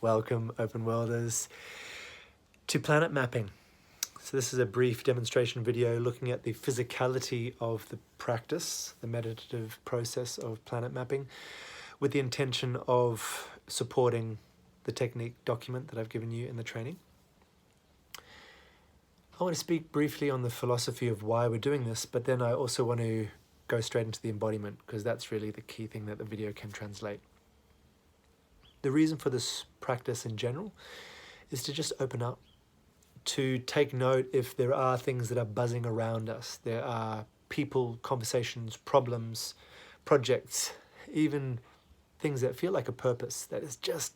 Welcome, open worlders, to planet mapping. So this is a brief demonstration video looking at the physicality of the practice, the meditative process of planet mapping, with the intention of supporting the technique document that I've given you in the training. I want to speak briefly on the philosophy of why we're doing this, but then I also want to go straight into the embodiment, because that's really the key thing that the video can translate. The reason for this practice in general is to just open up, to take note if there are things that are buzzing around us. There are people, conversations, problems, projects, even things that feel like a purpose that is just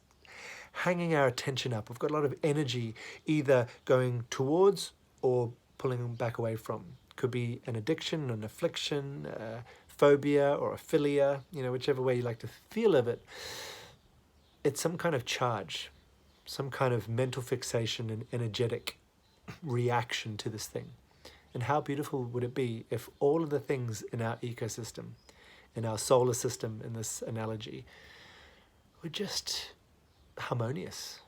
hanging our attention up. We've got a lot of energy either going towards or pulling back away from. Could be an addiction, an affliction, a phobia or a philia, whichever way you like to feel of it. It's some kind of charge, some kind of mental fixation and energetic reaction to this thing. And how beautiful would it be if all of the things in our ecosystem, in our solar system, in this analogy, were just harmonious.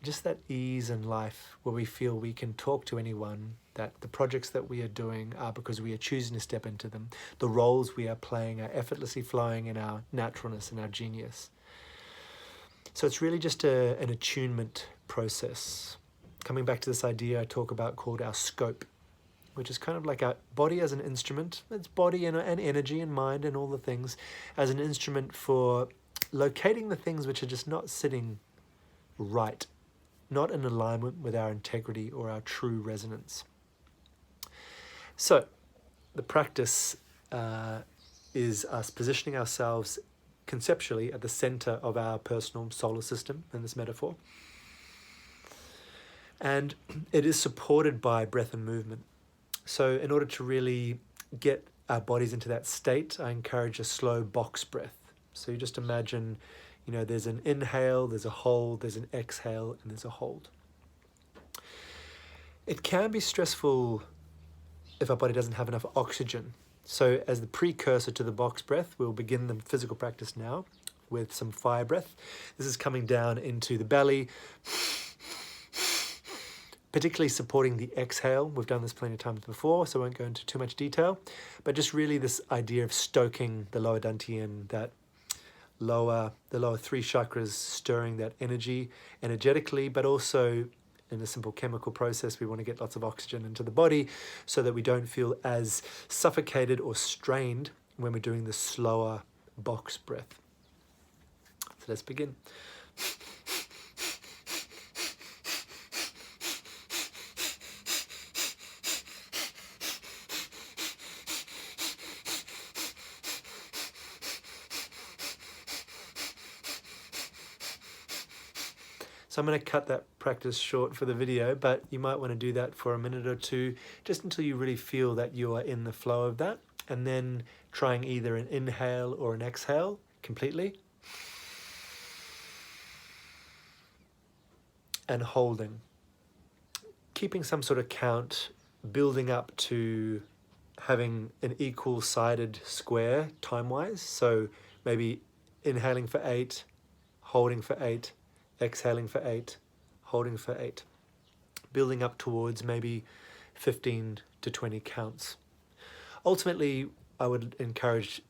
Just that ease in life where we feel we can talk to anyone, that the projects that we are doing are because we are choosing to step into them. The roles we are playing are effortlessly flowing in our naturalness and our genius. So it's really just an attunement process. Coming back to this idea I talk about called our scope, which is kind of like our body as an instrument. It's body and energy and mind and all the things as an instrument for locating the things which are just not sitting right, not in alignment with our integrity or our true resonance. So the practice is us positioning ourselves conceptually at the center of our personal solar system in this metaphor. And it is supported by breath and movement. So in order to really get our bodies into that state, I encourage a slow box breath. So you just imagine, there's an inhale, there's a hold, there's an exhale, and there's a hold. It can be stressful if our body doesn't have enough oxygen. So as the precursor to the box breath, we'll begin the physical practice now with some fire breath. This is coming down into the belly, particularly supporting the exhale. We've done this plenty of times before, so I won't go into too much detail, but just really this idea of stoking the lower dantian, the lower three chakras, stirring that energy energetically, but also in a simple chemical process. We want to get lots of oxygen into the body so that we don't feel as suffocated or strained when we're doing the slower box breath. So let's begin. So I'm going to cut that practice short for the video, but you might want to do that for a minute or two, just until you really feel that you are in the flow of that, and then trying either an inhale or an exhale completely, and holding. Keeping some sort of count, building up to having an equal-sided square time-wise, so maybe inhaling for 8, holding for 8, exhaling for 8, holding for 8, building up towards maybe 15 to 20 counts. Ultimately, I would encourage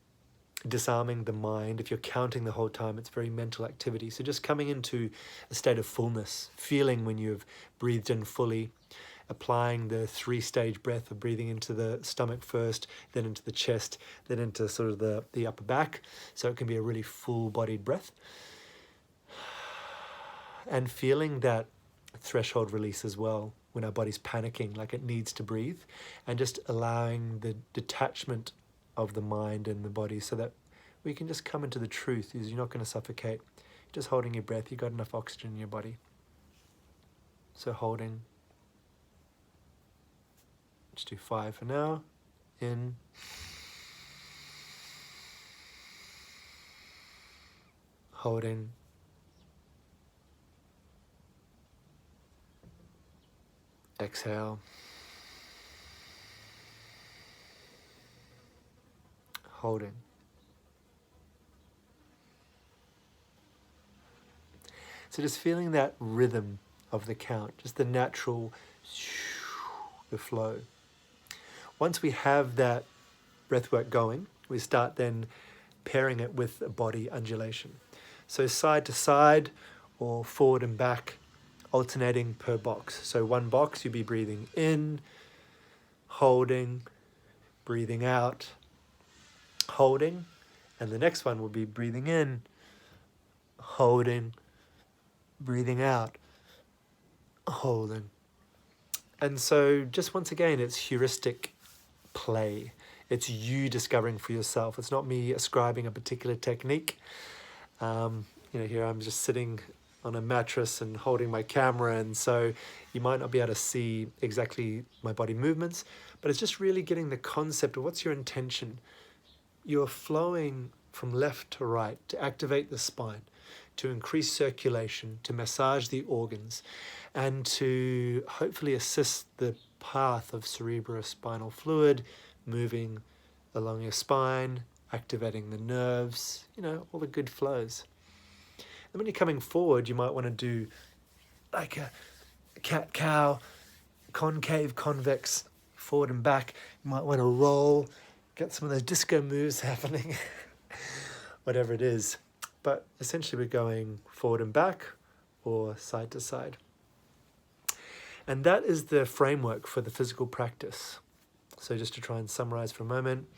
disarming the mind. If you're counting the whole time, it's very mental activity. So just coming into a state of fullness, feeling when you've breathed in fully, applying the 3-stage breath of breathing into the stomach first, then into the chest, then into sort of the upper back. So it can be a really full-bodied breath. And feeling that threshold release as well when our body's panicking, like it needs to breathe, and just allowing the detachment of the mind and the body so that we can just come into the truth. Is you're not going to suffocate. Just holding your breath. You've got enough oxygen in your body. So holding. Let's do 5 for now. In. Holding. Exhale. Holding. So just feeling that rhythm of the count, just the natural, the flow. Once we have that breath work going, we start then pairing it with a body undulation. So side to side or forward and back, alternating per box. So one box, you'll be breathing in, holding, breathing out, holding, and the next one will be breathing in, holding, breathing out, holding. And so just once again, it's heuristic play. It's you discovering for yourself. It's not me ascribing a particular technique. Here I'm just sitting on a mattress and holding my camera, and so you might not be able to see exactly my body movements, but it's just really getting the concept of what's your intention. You're flowing from left to right to activate the spine, to increase circulation, to massage the organs, and to hopefully assist the path of cerebrospinal fluid moving along your spine, activating the nerves, all the good flows. And when you're coming forward, you might want to do like a cat-cow, concave, convex, forward and back. You might want to roll, get some of those disco moves happening, whatever it is. But essentially we're going forward and back or side to side. And that is the framework for the physical practice. So just to try and summarize for a moment.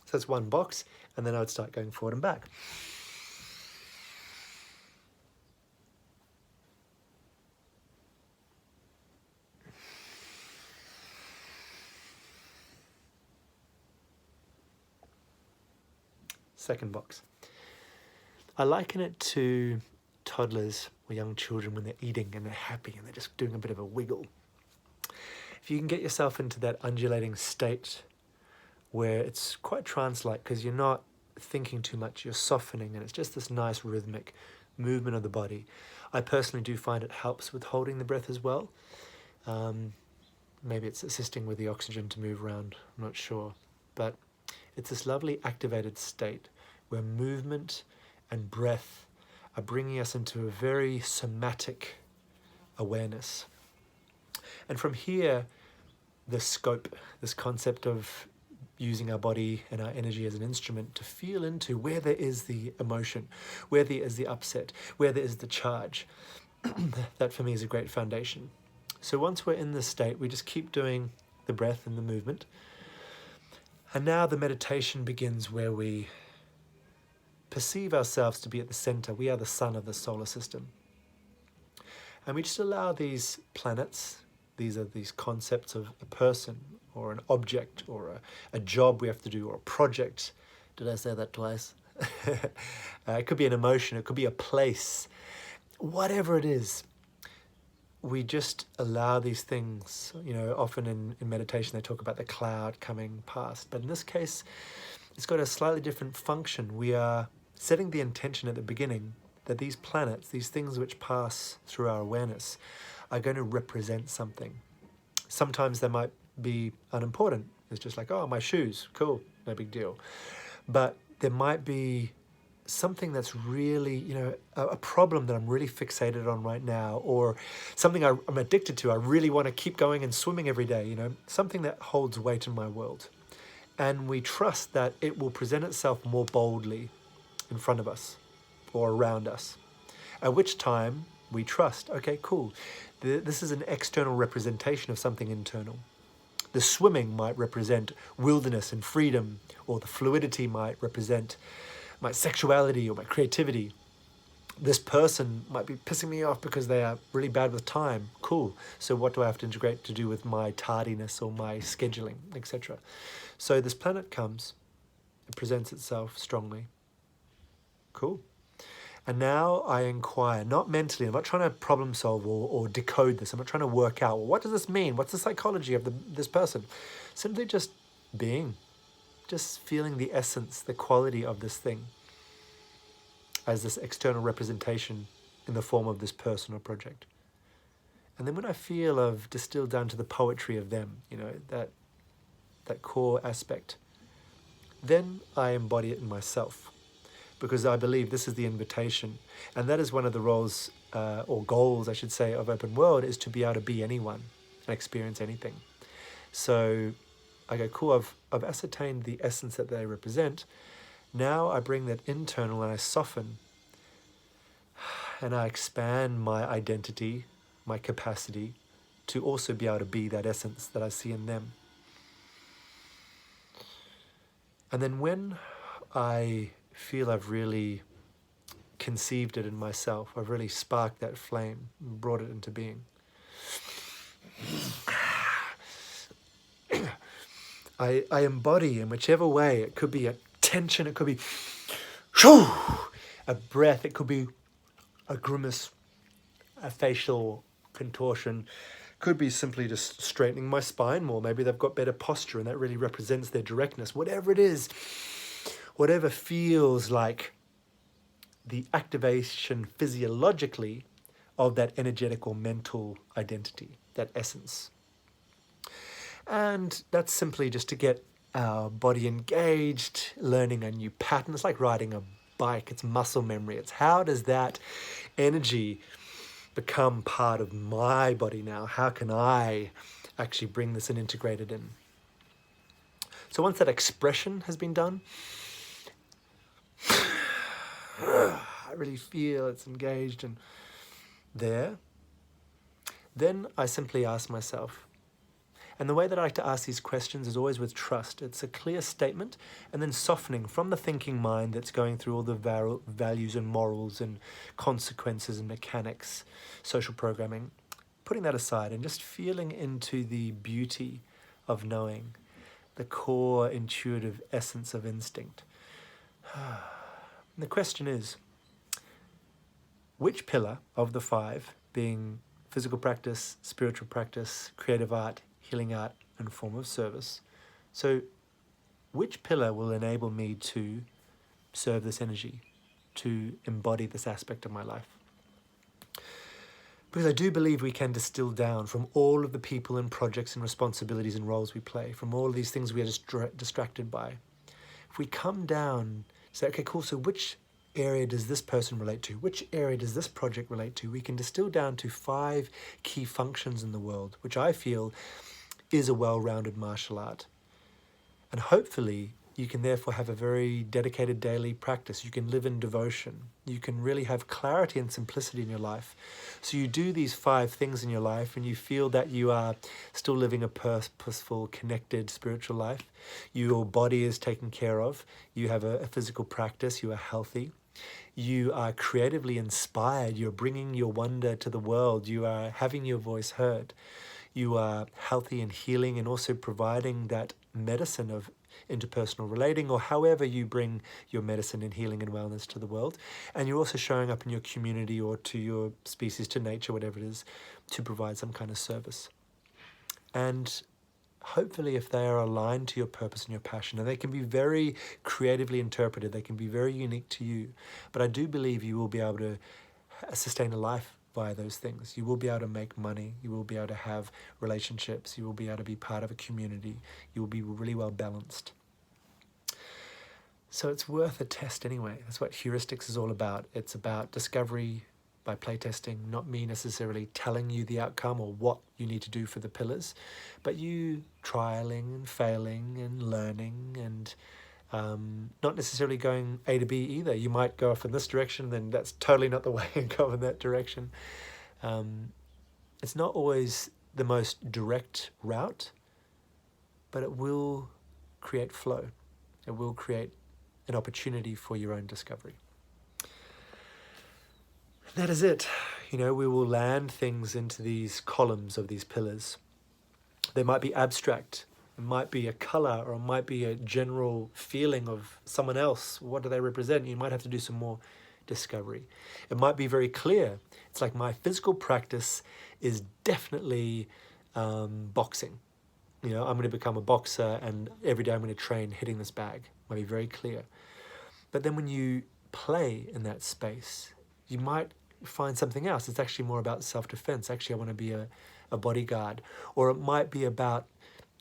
So that's one box, and then I would start going forward and back. Second box. I liken it to toddlers or young children when they're eating and they're happy and they're just doing a bit of a wiggle. If you can get yourself into that undulating state where it's quite trance-like because you're not thinking too much, you're softening, and it's just this nice rhythmic movement of the body. I personally do find it helps with holding the breath as well. Maybe it's assisting with the oxygen to move around, I'm not sure. But it's this lovely activated state where movement and breath are bringing us into a very somatic awareness. And from here, the scope, this concept of using our body and our energy as an instrument to feel into where there is the emotion, where there is the upset, where there is the charge. That for me is a great foundation. So once we're in this state, we just keep doing the breath and the movement. And now the meditation begins where we perceive ourselves to be at the center. We are the sun of the solar system. And we just allow these planets, these are these concepts of a person or an object or a job we have to do or a project. Did I say that twice? It could be an emotion, it could be a place. Whatever it is, we just allow these things. Often in meditation they talk about the cloud coming past, but in this case it's got a slightly different function. We are setting the intention at the beginning that these planets, these things which pass through our awareness, are going to represent something. Sometimes they might be unimportant. It's just like, oh, my shoes, cool, no big deal. But there might be something that's really, a problem that I'm really fixated on right now, or something I'm addicted to. I really want to keep going and swimming every day, something that holds weight in my world. And we trust that it will present itself more boldly in front of us or around us. At which time we trust, okay, cool. This is an external representation of something internal. The swimming might represent wilderness and freedom, or the fluidity might represent my sexuality or my creativity. This person might be pissing me off because they are really bad with time. Cool. So what do I have to integrate to do with my tardiness or my scheduling, etc.? So this planet comes, it presents itself strongly. Cool. And now I inquire, not mentally, I'm not trying to problem solve or decode this. I'm not trying to work out, well, what does this mean? What's the psychology of this person? Simply just being, just feeling the essence, the quality of this thing as this external representation in the form of this person or project. And then when I feel I've distilled down to the poetry of them, that core aspect, then I embody it in myself, because I believe this is the invitation. And that is one of the roles, or goals, I should say, of Open World, is to be able to be anyone and experience anything. So I go, cool, I've ascertained the essence that they represent. Now I bring that internal and I soften and I expand my identity, my capacity to also be able to be that essence that I see in them. And then when I feel I've really conceived it in myself, I've really sparked that flame, brought it into being, I embody in whichever way. It could be a tension, it could be a breath, it could be a grimace, a facial contortion, could be simply just straightening my spine more. Maybe they've got better posture and that really represents their directness. Whatever it is, whatever feels like the activation physiologically of that energetic or mental identity, that essence. And that's simply just to get our body engaged, learning a new pattern. It's like riding a bike, it's muscle memory. It's how does that energy become part of my body now? How can I actually bring this and integrate it in? So once that expression has been done, I really feel it's engaged and there, then I simply ask myself, and the way that I like to ask these questions is always with trust. It's a clear statement and then softening from the thinking mind that's going through all the values and morals and consequences and mechanics, social programming, putting that aside and just feeling into the beauty of knowing, the core intuitive essence of instinct. And the question is, which pillar of the 5, being physical practice, spiritual practice, creative art, healing art, and form of service, so which pillar will enable me to serve this energy, to embody this aspect of my life? Because I do believe we can distill down from all of the people and projects and responsibilities and roles we play, from all of these things we are distracted by. If we come down, say, okay, cool, so which area does this person relate to? Which area does this project relate to? We can distill down to 5 key functions in the world, which I feel is a well-rounded martial art. And hopefully you can therefore have a very dedicated daily practice. You can live in devotion. You can really have clarity and simplicity in your life. So you do these 5 things in your life and you feel that you are still living a purposeful, connected spiritual life. Your body is taken care of. You have a physical practice. You are healthy. You are creatively inspired. You're bringing your wonder to the world. You are having your voice heard. You are healthy and healing and also providing that medicine of interpersonal relating, or however you bring your medicine and healing and wellness to the world. And you're also showing up in your community or to your species, to nature, whatever it is, to provide some kind of service. And hopefully if they are aligned to your purpose and your passion, and they can be very creatively interpreted, they can be very unique to you, but I do believe you will be able to sustain a life via those things. You will be able to make money, you will be able to have relationships, you will be able to be part of a community, you will be really well balanced. So it's worth a test anyway. That's what heuristics is all about. It's about discovery by playtesting, not me necessarily telling you the outcome or what you need to do for the pillars, but you trialing and failing and learning and not necessarily going A to B either. You might go off in this direction, then that's totally not the way, and go in that direction. It's not always the most direct route, but it will create flow. It will create an opportunity for your own discovery. And that is it. We will land things into these columns of these pillars. They might be abstract. It might be a color, or it might be a general feeling of someone else. What do they represent? You might have to do some more discovery. It might be very clear. It's like my physical practice is definitely boxing. I'm going to become a boxer and every day I'm going to train hitting this bag. It might be very clear. But then when you play in that space, you might find something else. It's actually more about self-defense. Actually, I want to be a bodyguard. Or it might be about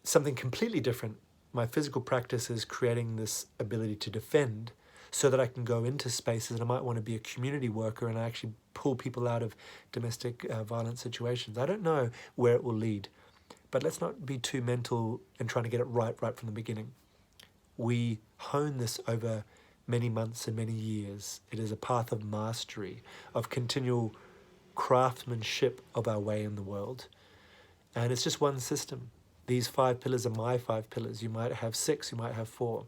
something completely different. My physical practice is creating this ability to defend so that I can go into spaces, and I might want to be a community worker and I actually pull people out of domestic violence situations. I don't know where it will lead, but let's not be too mental and trying to get it right from the beginning. We hone this over many months and many years. It is a path of mastery, of continual craftsmanship of our way in the world. And it's just one system. These 5 pillars are my 5 pillars. You might have 6, you might have 4.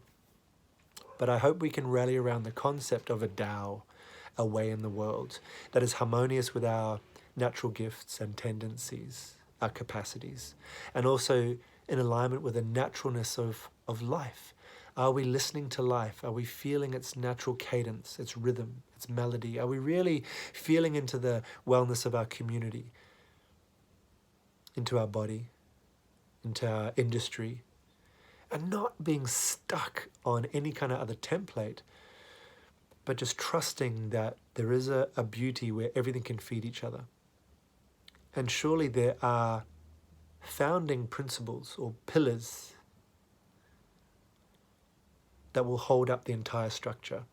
But I hope we can rally around the concept of a Tao, a way in the world, that is harmonious with our natural gifts and tendencies, our capacities, and also in alignment with the naturalness of life. Are we listening to life? Are we feeling its natural cadence, its rhythm, its melody? Are we really feeling into the wellness of our community, into our body, into our industry, and not being stuck on any kind of other template, but just trusting that there is a beauty where everything can feed each other. And surely there are founding principles or pillars that will hold up the entire structure.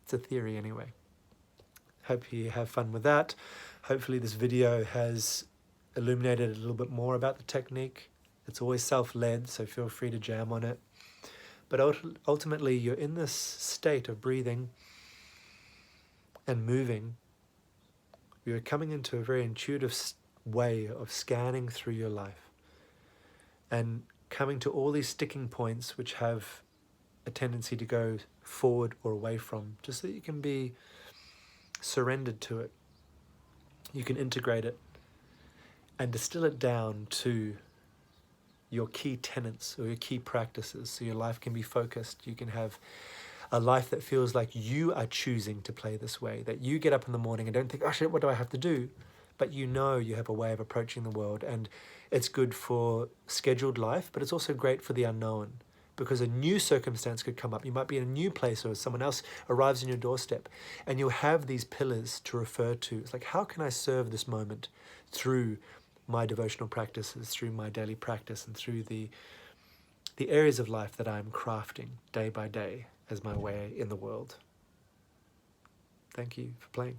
It's a theory anyway. Hope you have fun with that. Hopefully this video has illuminated a little bit more about the technique. It's always self-led, so feel free to jam on it. But ultimately, you're in this state of breathing and moving. You're coming into a very intuitive way of scanning through your life and coming to all these sticking points which have a tendency to go forward or away from, just so that you can be surrendered to it. You can integrate it and distill it down to your key tenets or your key practices, so your life can be focused. You can have a life that feels like you are choosing to play this way, that you get up in the morning and don't think, oh shit, what do I have to do? But you know you have a way of approaching the world, and it's good for scheduled life, but it's also great for the unknown, because a new circumstance could come up. You might be in a new place, or someone else arrives on your doorstep, and you'll have these pillars to refer to. It's like, how can I serve this moment through my devotional practices, through my daily practice, and through the areas of life that I'm crafting day by day as my way in the world. Thank you for playing.